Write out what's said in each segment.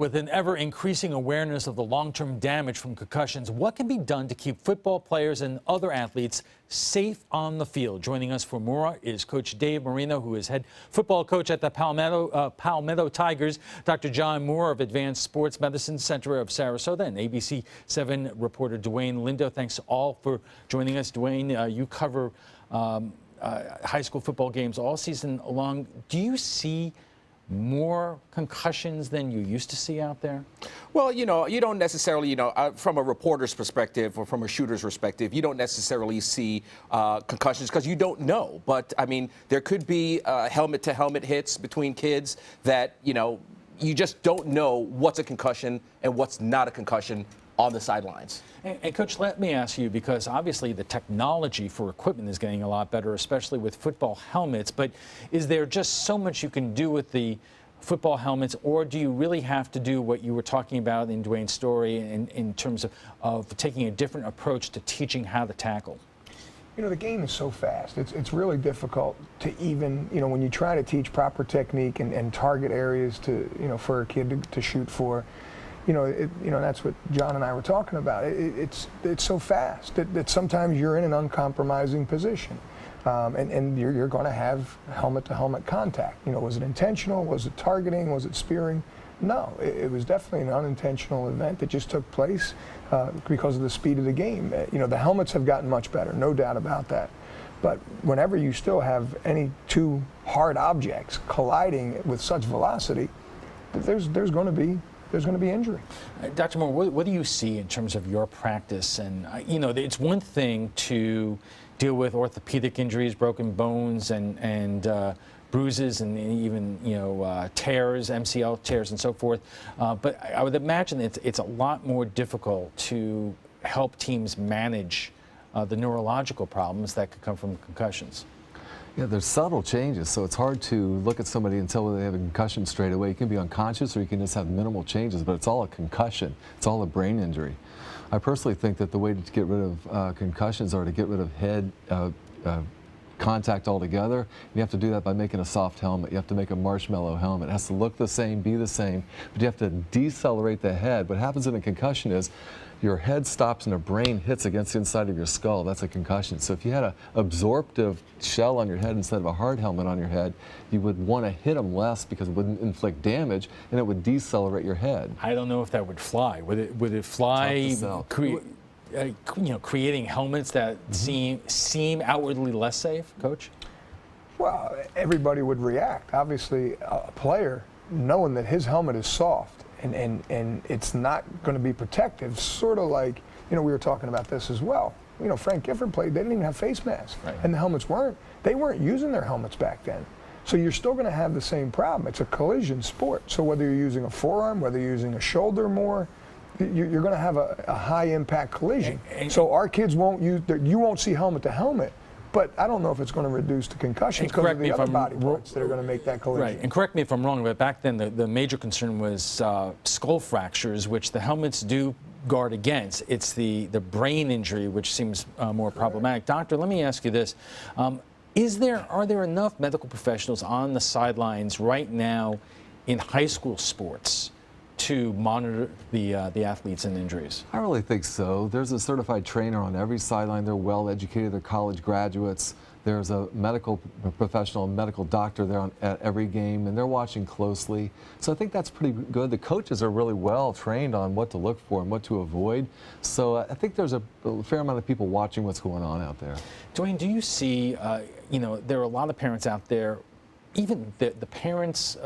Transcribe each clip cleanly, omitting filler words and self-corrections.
With an ever-increasing awareness of the long-term damage from concussions, what can be done to keep football players and other athletes safe on the field? Joining us for more is Coach Dave Marino, who is head football coach at the Palmetto Tigers, Dr. John Moore of Advanced Sports Medicine Center of Sarasota, and ABC 7 reporter Dwayne Lindo. Thanks all for joining us. Dwayne, you cover high school football games all season long. Do you see more concussions than you used to see out there? Well, you don't necessarily, from a reporter's perspective or from a shooter's perspective, you don't necessarily see concussions because you don't know. But, I mean, there could be helmet-to-helmet hits between kids that, you just don't know what's a concussion and what's not a concussion on the sidelines. And Coach, let me ask you, because obviously the technology for equipment is getting a lot better, especially with football helmets, but is there just so much you can do with the football helmets, or do you really have to do what you were talking about in Dwayne's story in terms of taking a different approach to teaching how to tackle? The game is so fast. It's really difficult to even, when you try to teach proper technique and target areas to, for a kid to shoot for, that's what John and I were talking about. It's so fast that sometimes you're in an uncompromising position, and you're going to have helmet-to-helmet contact. Was it intentional? Was it targeting? Was it spearing? No, it was definitely an unintentional event that just took place because of the speed of the game. The helmets have gotten much better, no doubt about that. But whenever you still have any two hard objects colliding with such velocity, there's going to be injury. Dr. Moore, what do you see in terms of your practice? And, it's one thing to deal with orthopedic injuries, broken bones, and bruises, and even, tears, MCL tears, and so forth. But I would imagine it's a lot more difficult to help teams manage the neurological problems that could come from concussions. Yeah, there's subtle changes, so it's hard to look at somebody and tell whether they have a concussion straight away. You can be unconscious or you can just have minimal changes, but it's all a concussion. It's all a brain injury. I personally think that the way to get rid of concussions are to get rid of head contact altogether. You have to do that by making a soft helmet. You have to make a marshmallow helmet. It has to look the same, be the same, but you have to decelerate the head. What happens in a concussion is your head stops and the brain hits against the inside of your skull. That's a concussion. So if you had an absorptive shell on your head instead of a hard helmet on your head, you would want to hit them less because it wouldn't inflict damage and it would decelerate your head. I don't know if that would fly. Would it fly? Creating helmets that seem outwardly less safe, Coach? Well, everybody would react. Obviously, a player knowing that his helmet is soft and it's not going to be protective, sort of like, we were talking about this as well. Frank Gifford played, they didn't even have face masks, right, and the helmets they weren't using their helmets back then. So you're still going to have the same problem. It's a collision sport. So whether you're using a forearm, whether you're using a shoulder more, you're going to have a high impact collision. So our kids you won't see helmet to helmet, but I don't know if it's going to reduce the concussions because of the other body parts that are going to make that collision. Right, and correct me if I'm wrong, but back then the major concern was skull fractures, which the helmets do guard against. It's the brain injury which seems more problematic. Doctor, let me ask you this. Are there enough medical professionals on the sidelines right now in high school sports to monitor the athletes and injuries? I really think so. There's a certified trainer on every sideline. They're well educated. They're college graduates. There's a medical professional, a medical doctor there at every game, and they're watching closely. So I think that's pretty good. The coaches are really well trained on what to look for and what to avoid. So I think there's a fair amount of people watching what's going on out there. Dwayne, do you see, there are a lot of parents out there, even the parents,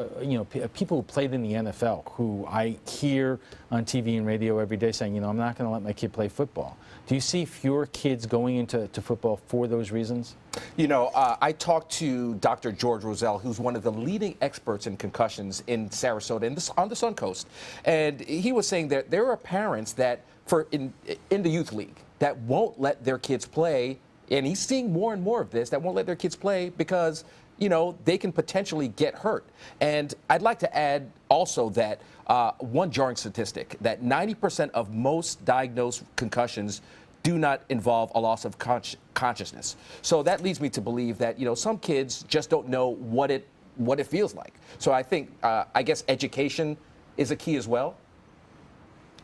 people who played in the NFL, who I hear on TV and radio every day saying, I'm not going to let my kid play football. Do you see fewer kids going into football for those reasons? I talked to Dr. George Roselle, who's one of the leading experts in concussions in Sarasota and on the Sun Coast. And he was saying that there are parents that, in the youth league, that won't let their kids play. And he's seeing more and more of this, that won't let their kids play because they can potentially get hurt. And I'd like to add also that one jarring statistic, that 90% of most diagnosed concussions do not involve a loss of consciousness. So that leads me to believe that, some kids just don't know what it feels like. So I think, I guess education is a key as well.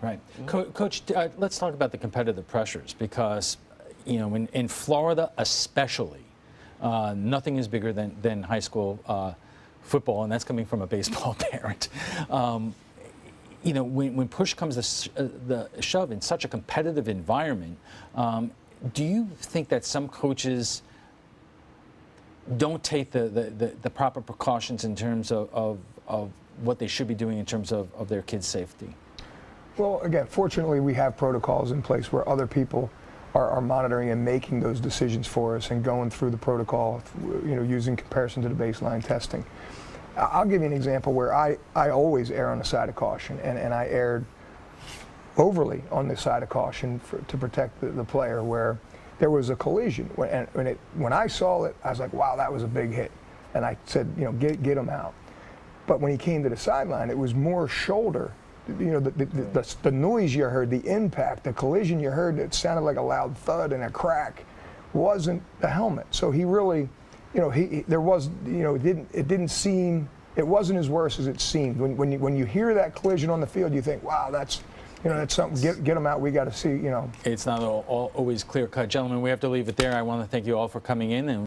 Right. Coach, let's talk about the competitive pressures because, you know, in Florida especially, nothing is bigger than high school football, and that's coming from a baseball parent. You know, when push comes to the shove in such a competitive environment, do you think that some coaches don't take the proper precautions in terms of what they should be doing in terms of their kids' safety? Well, again, fortunately, we have protocols in place where other people are monitoring and making those decisions for us and going through the protocol, you know, using comparison to the baseline testing. I'll give you an example where I always err on the side of caution, and I erred overly on the side of caution to protect the player, where there was a collision. When I saw it, I was like, wow, that was a big hit. And I said, you know, get him out. But when he came to the sideline, it was more shoulder. You know, the noise you heard, the impact, the collision you heard that sounded like a loud thud and a crack wasn't the helmet. So he really, you know, there was, you know, it didn't seem, it wasn't as worse as it seemed. When you hear that collision on the field, you think, wow, that's, you know, that's something. Get them out. We got to see, you know. It's not always clear cut, gentlemen. We have to leave it there. I want to thank you all for coming in and.